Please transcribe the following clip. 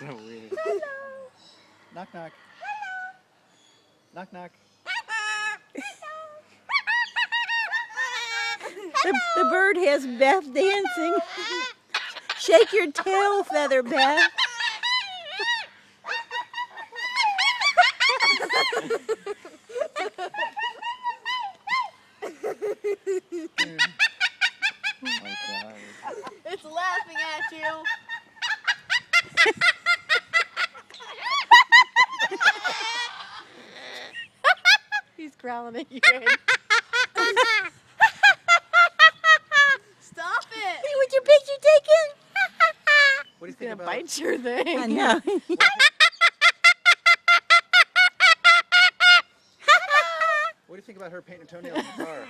So weird. Hello. Knock knock. Hello. Knock knock. The bird has Beth dancing. Shake your tail feather, Beth. Oh God. It's laughing at you. He's growling at you. Stop it! Hey, what's your picture taken? What do you He's think gonna about? bite your thing. I know. What do you think about her painting toenails in the car?